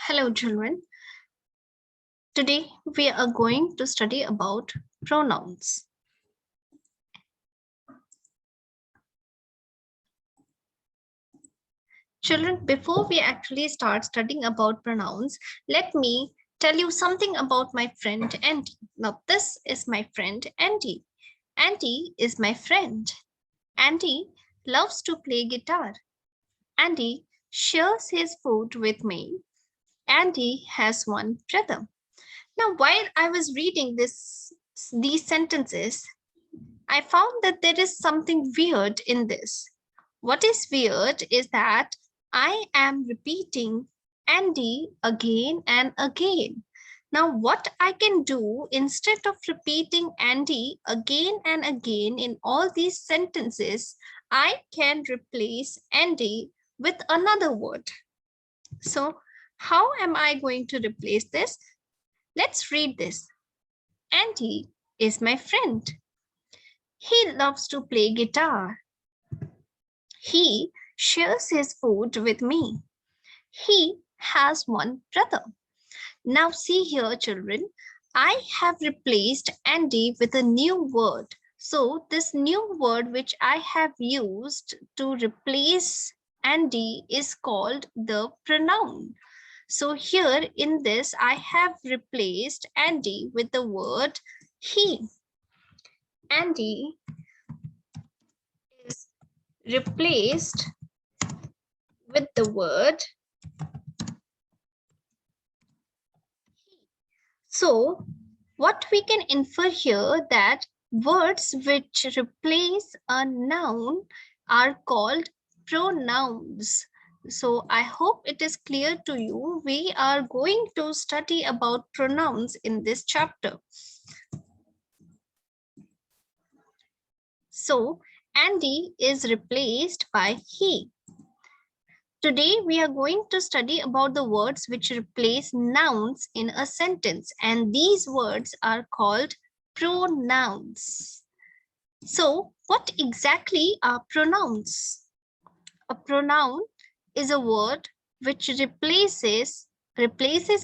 Hello children. Today we are going to study about pronouns. Children, before we actually start studying about pronouns, let me tell you something about my friend Andy. Now this is my friend Andy. Andy is my friend. Andy loves to play guitar. Andy shares his food with me. Andy has one brother. Now, while I was reading these sentences, I found that there is something weird in this. What is weird is that I am repeating Andy again and again. Now, what I can do instead of repeating Andy again and again in all these sentences, I can replace Andy with another word. So, how am I going to replace this? Let's read this. Andy is my friend. He loves to play guitar. He shares his food with me. He has one brother. Now see here, children, I have replaced Andy with a new word. So this new word which I have used to replace Andy is called the pronoun. So here in this, I have replaced Andy with the word he. Andy is replaced with the word he. So what we can infer here that words which replace a noun are called pronouns. So I hope it is clear to you. We are going to study about pronouns in this chapter. So Andy is replaced by he. Today, we are going to study about the words which replace nouns in a sentence, and these words are called pronouns. So, what exactly are pronouns? A pronoun is a word which replaces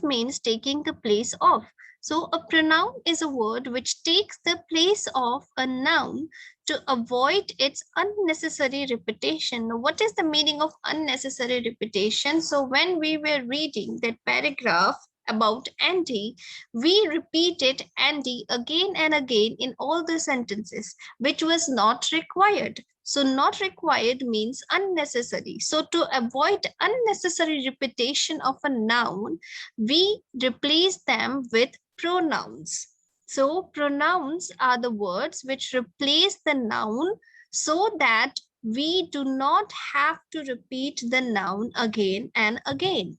means taking the place of. So a pronoun is a word which takes the place of a noun to avoid its unnecessary repetition. Now, what is the meaning of unnecessary repetition? So when we were reading that paragraph about Andy, we repeated Andy again and again in all the sentences, which was not required. So not required means unnecessary. So to avoid unnecessary repetition of a noun, we replace them with pronouns. So pronouns are the words which replace the noun so that we do not have to repeat the noun again and again.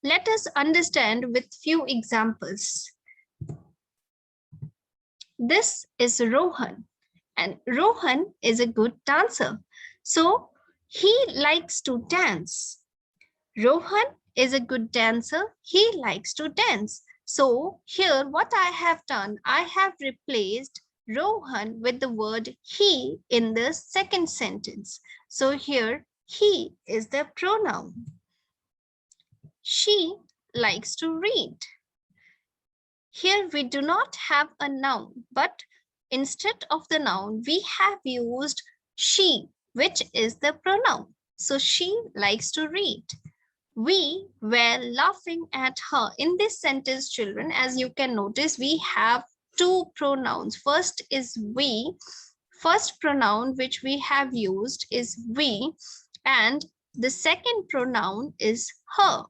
Let us understand with few examples. This is Rohan, and Rohan is a good dancer. So he likes to dance. Rohan is a good dancer. He likes to dance. So here what I have done, I have replaced Rohan with the word he in the second sentence. So here he is the pronoun. She likes to read. Here we do not have a noun, but instead of the noun, we have used she, which is the pronoun. So she likes to read. We were laughing at her. In this sentence, children, as you can notice, we have two pronouns. First is we. First pronoun which we have used is we, and the second pronoun is her.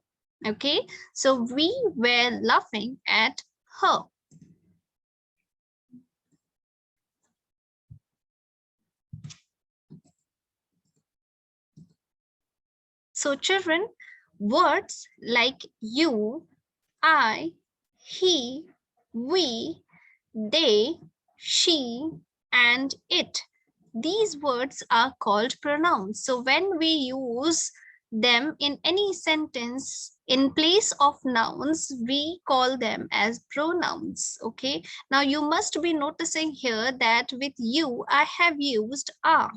Okay, so we were laughing at her. So children, words like you, I, he, we, they, she, and it, these words are called pronouns. So when we use them in any sentence in place of nouns, we call them as pronouns. Okay, now you must be noticing here that with you I have used are.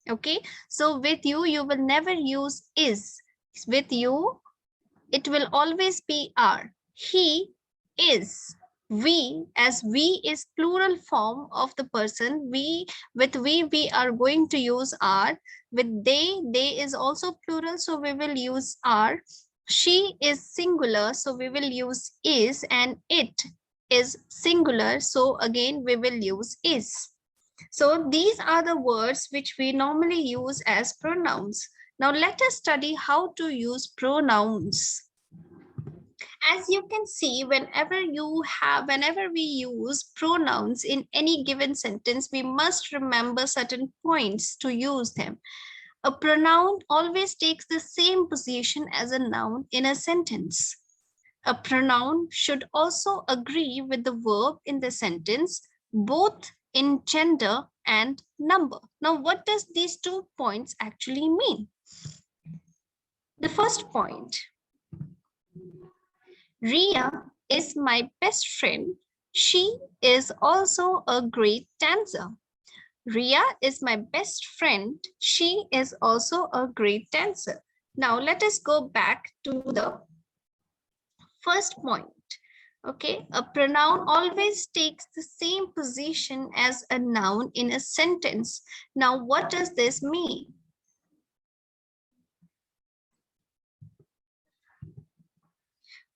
Okay, so with you you will never use is. With you it will always be are. He is. We, as we is plural form of the person, we, with we are going to use are. With they is also plural, so we will use are. She is singular, so we will use is, and it is singular, so again we will use is. So these are the words which we normally use as pronouns. Now let us study how to use pronouns. As you can see, whenever we use pronouns in any given sentence, we must remember certain points to use them. A pronoun always takes the same position as a noun in a sentence. A pronoun should also agree with the verb in the sentence, both in gender and number. Now, what does these 2 points actually mean? The first point, Ria is my best friend. She is also a great dancer. Ria is my best friend. She is also a great dancer. Now let us go back to the first point. Okay, a pronoun always takes the same position as a noun in a sentence. Now, what does this mean?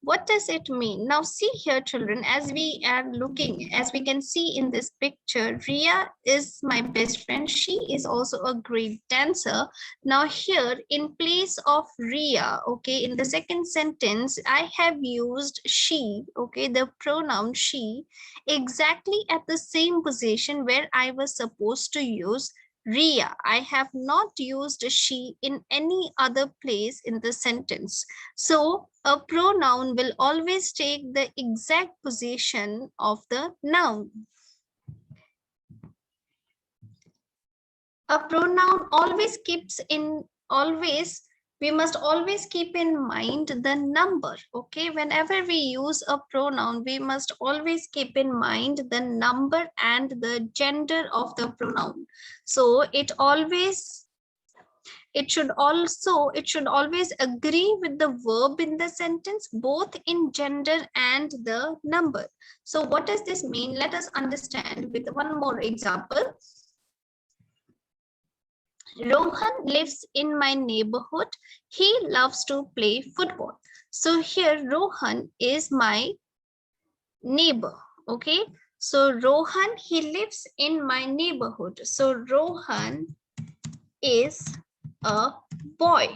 What does it mean? Now see here, children, as we can see in this picture, Ria is my best friend. She is also a great dancer. Now here, in place of Ria, okay, in the second sentence, I have used she, okay, the pronoun she, exactly at the same position where I was supposed to use Ria. I have not used she in any other place in the sentence. So a pronoun will always take the exact position of the noun. A pronoun we must always keep in mind the number. Okay, whenever we use a pronoun, we must always keep in mind the number and the gender of the pronoun. So it should always agree with the verb in the sentence, both in gender and the number. So what does this mean? Let us understand with one more example. Rohan lives in my neighborhood. He loves to play football. So here Rohan is my neighbor. Okay. So Rohan, he lives in my neighborhood. So Rohan is a boy.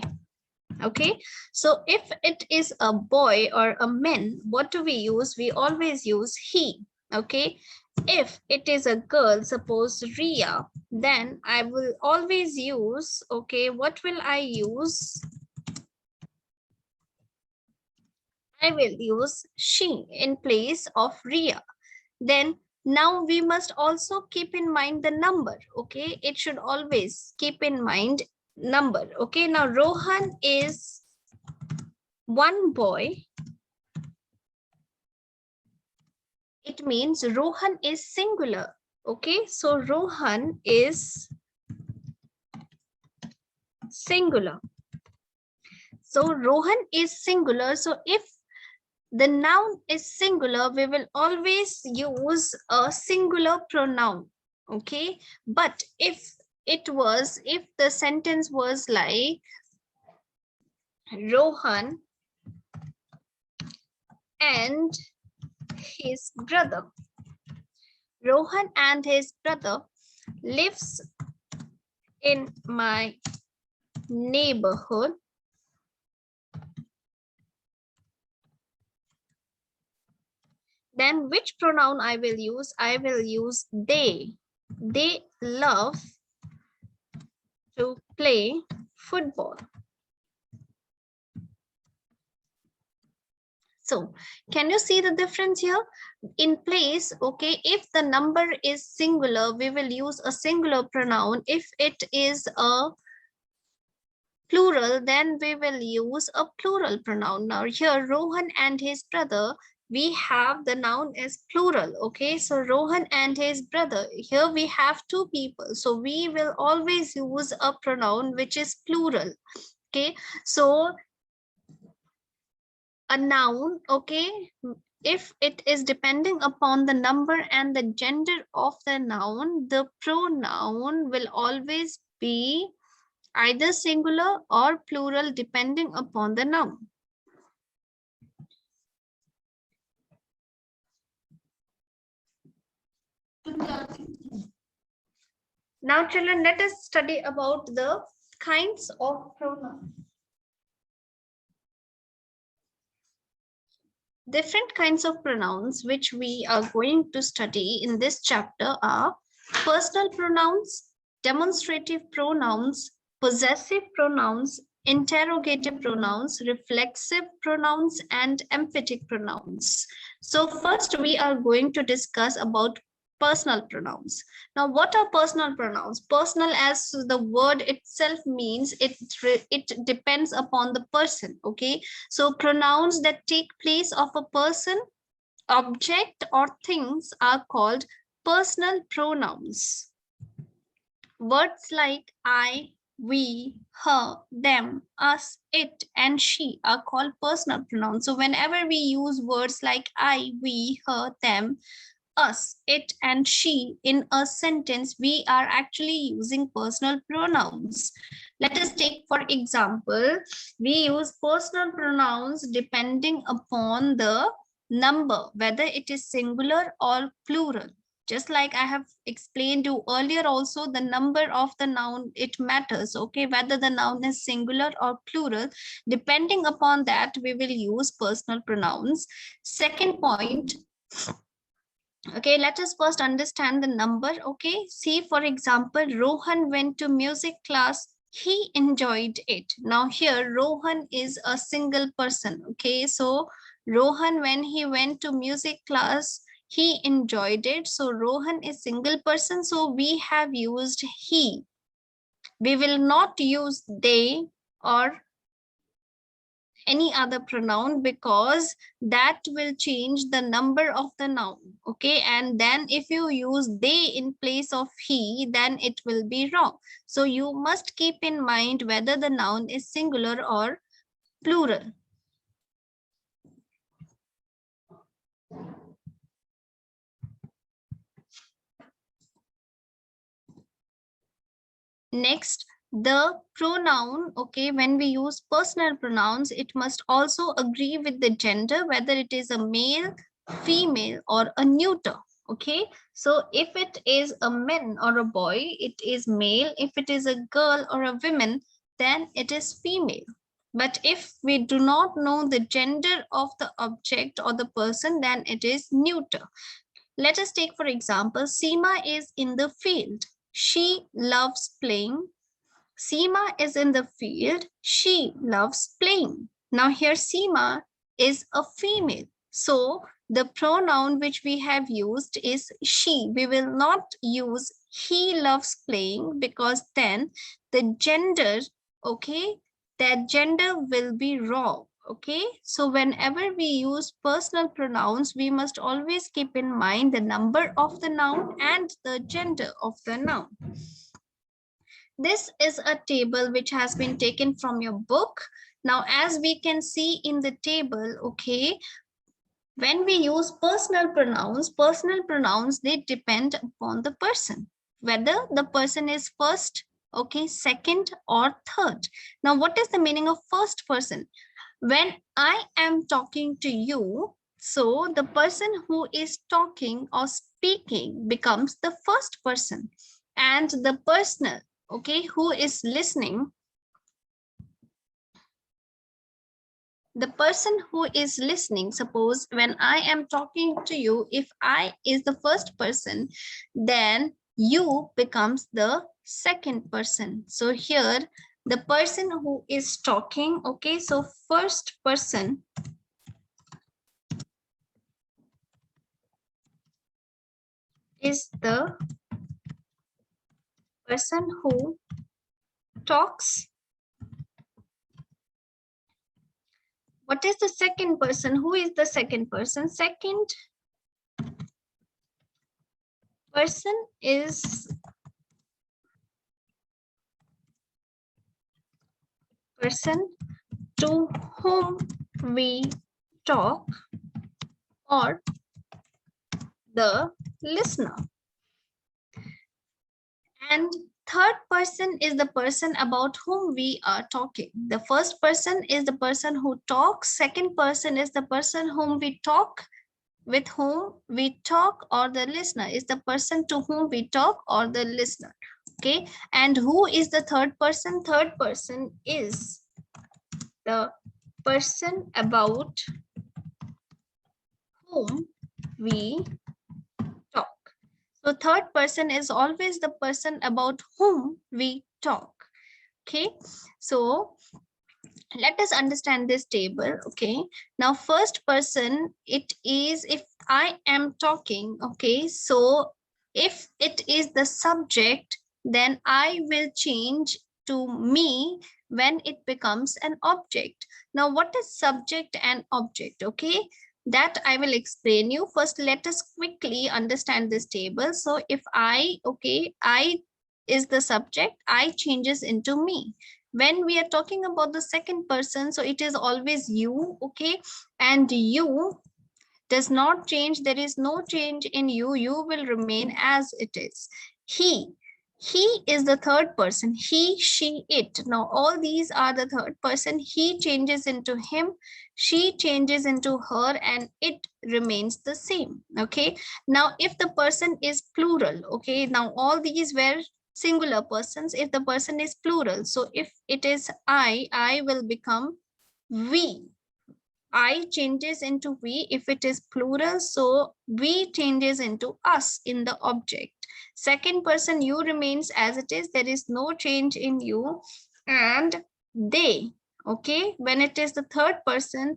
Okay. So if it is a boy or a man, what do we use? We always use he. Okay. If it is a girl, suppose Ria, then I will always use, okay, what will I use? I will use she in place of Ria. Then now we must also keep in mind the number. Okay, it should always keep in mind number. Okay, now Rohan is one boy. It means Rohan is singular. Okay, so Rohan is singular. So Rohan is singular. So if the noun is singular, we will always use a singular pronoun. Okay, but if the sentence was like Rohan and his brother, Rohan and his brother lives in my neighborhood, then which pronoun I will use? I will use they. They love to play football. So can you see the difference here? In place, okay, if the number is singular, we will use a singular pronoun. If it is a plural, then we will use a plural pronoun. Now here, Rohan and his brother, we have the noun as plural. Okay, so Rohan and his brother, here we have two people, so we will always use a pronoun which is plural. Okay, so a noun, okay, if it is depending upon the number and the gender of the noun, the pronoun will always be either singular or plural depending upon the noun. Now, children, let us study about the kinds of pronouns. Different kinds of pronouns which we are going to study in this chapter are personal pronouns, demonstrative pronouns, possessive pronouns, interrogative pronouns, reflexive pronouns, and emphatic pronouns. So first we are going to discuss about personal pronouns. Now, what are personal pronouns? Personal, as the word itself means, it depends upon the person, okay? So pronouns that take place of a person, object, or things are called personal pronouns. Words like I, we, her, them, us, it, and she are called personal pronouns. So whenever we use words like I, we, her, them, us, it, and she in a sentence, we are actually using personal pronouns. Let us take, for example, we use personal pronouns depending upon the number, whether it is singular or plural. Just like I have explained you earlier also, the number of the noun, it matters, okay, whether the noun is singular or plural. Depending upon that, we will use personal pronouns. Second point, okay, let us first understand the number. Okay, see, for example, Rohan went to music class. He enjoyed it. Now here, Rohan is a single person. Okay, so Rohan, when he went to music class, he enjoyed it. So Rohan is single person. So we have used he. We will not use they or any other pronoun, because that will change the number of the noun, okay? And then if you use they in place of he, then it will be wrong. So you must keep in mind whether the noun is singular or plural. Next, the pronoun, okay, when we use personal pronouns, it must also agree with the gender, whether it is a male, female, or a neuter. Okay, so if it is a man or a boy, it is male. If it is a girl or a woman, then it is female. But if we do not know the gender of the object or the person, then it is neuter. Let us take, for example, Seema is in the field. She loves playing. Seema is in the field. She loves playing. Now here Seema is a female. So the pronoun which we have used is she. We will not use he loves playing, because then the gender, okay, that gender will be wrong. Okay, so whenever we use personal pronouns, we must always keep in mind the number of the noun and the gender of the noun. This is a table which has been taken from your book. Now, as we can see in the table, okay, when we use personal pronouns, they depend upon the person, whether the person is first, okay, second, or third. Now, what is the meaning of first person? When I am talking to you, so the person who is talking or speaking becomes the first person, and the person, okay, who is listening, the person who is listening, suppose when I am talking to you, if I is the first person, then you becomes the second person. So here the person who is talking, okay, so first person is the person who talks. What is the second person? Who is the second person? Second person is person to whom we talk or the listener. And third person is the person about whom we are talking. The first person is the person who talks. Second person is the person whom we talk, with whom we talk, or the listener is the person to whom we talk or the listener. Okay. And who is the third person? Third person is the person about whom we talk. So third person is always the person about whom we talk. Okay, so let us understand this table. Okay, now first person, it is if I am talking. Okay, so if it is the subject, then I will change to me when it becomes an object. Now what is subject and object? Okay, that I will explain you. First let us quickly understand this table. So if I, okay, I is the subject, I changes into me. When we are talking about the second person, so it is always you. Okay, and you does not change. There is no change in you. You will remain as it is. He is the third person. He, she, it. Now all these are the third person. He changes into him, she changes into her, and it remains the same. Okay, now if the person is plural, okay, now all these were singular persons. If the person is plural, so if it is I will become we. I changes into we. If it is plural, so we changes into us in the object. Second person, you remains as it is. There is no change in you. And they, okay, when it is the third person,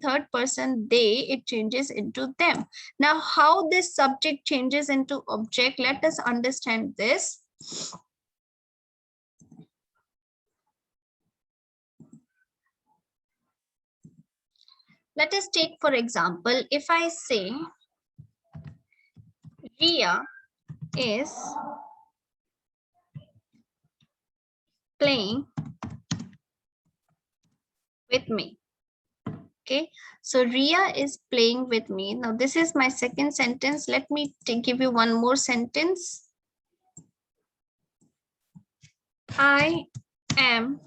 they, it changes into them. Now how this subject changes into object, let us understand this. Let us take, for example, if I say Ria is playing with me. Okay, so Ria is playing with me. Now this is my second sentence. Let me give you one more sentence. I am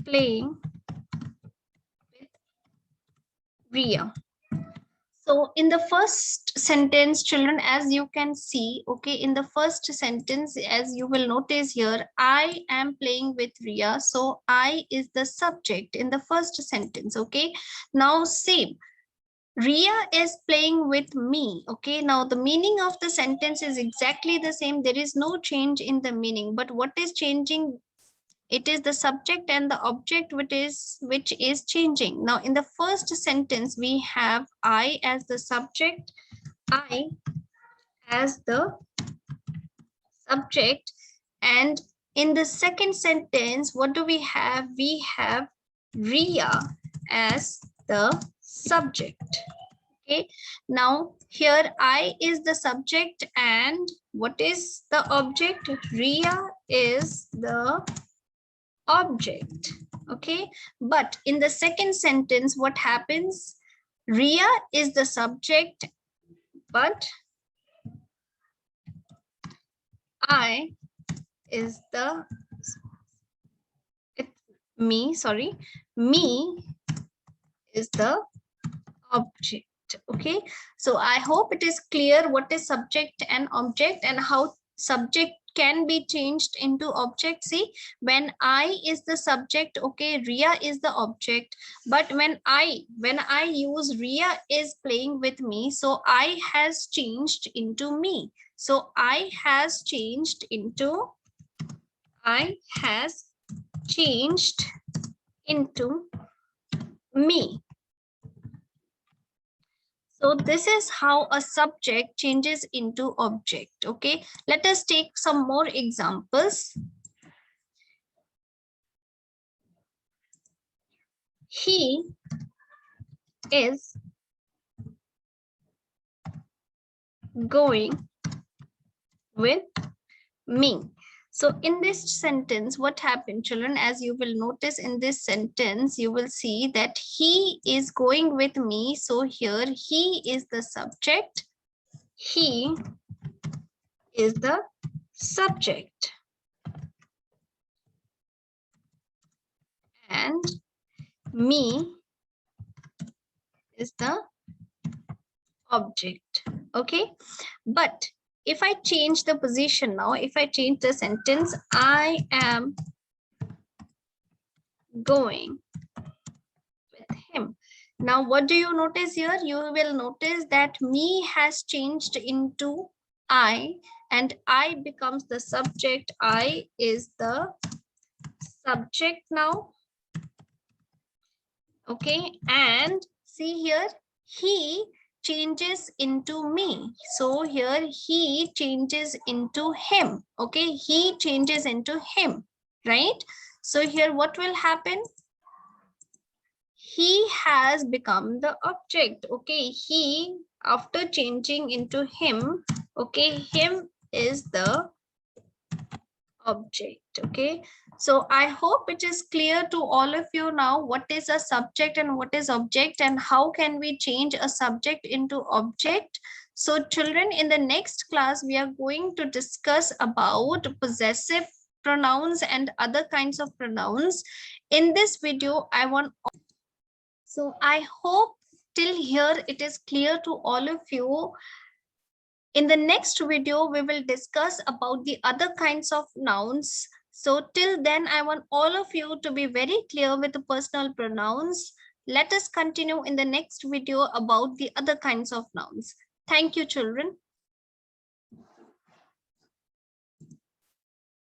playing with Ria. So in the first sentence, children, as you can see, okay, in the first sentence, as you will notice here, I am playing with Ria. So I is the subject in the first sentence. Okay, now same. Ria is playing with me. Okay, now the meaning of the sentence is exactly the same. There is no change in the meaning, but what is changing? It is the subject and the object which is changing. Now in the first sentence, we have I as the subject, I as the subject. And in the second sentence, what do we have? We have Ria as the subject. Okay, now here I is the subject and what is the object? Ria is the object. Okay, but in the second sentence, what happens? Ria is the subject, but I is the me is the object. Okay, so I hope it is clear what is subject and object and how subject can be changed into object. See, when I is the subject, okay, Ria is the object, but when I use Ria is playing with me, so I has changed into me. So I has changed into me. So this is how a subject changes into object. Okay, let us take some more examples. He is going with me. So in this sentence, what happened, children? As you will notice in this sentence, you will see that he is going with me. So here he is the subject. He is the subject. And me is the object. Okay. But if I change the position now, if I change the sentence, I am going with him. Now, what do you notice here? You will notice that me has changed into I, and I becomes the subject. I is the subject now. Okay, and see here, he changes into me. So here he changes into him. Okay, he changes into him, right? So here what will happen? He has become the object. Okay, he, after changing into him, okay, him is the object. Okay, so I hope it is clear to all of you now what is a subject and what is object and how can we change a subject into object. So children, in the next class we are going to discuss about possessive pronouns and other kinds of pronouns. In this video so I hope till here it is clear to all of you. In the next video, we will discuss about the other kinds of nouns. So till then, I want all of you to be very clear with the personal pronouns. Let us continue in the next video about the other kinds of nouns. Thank you, children.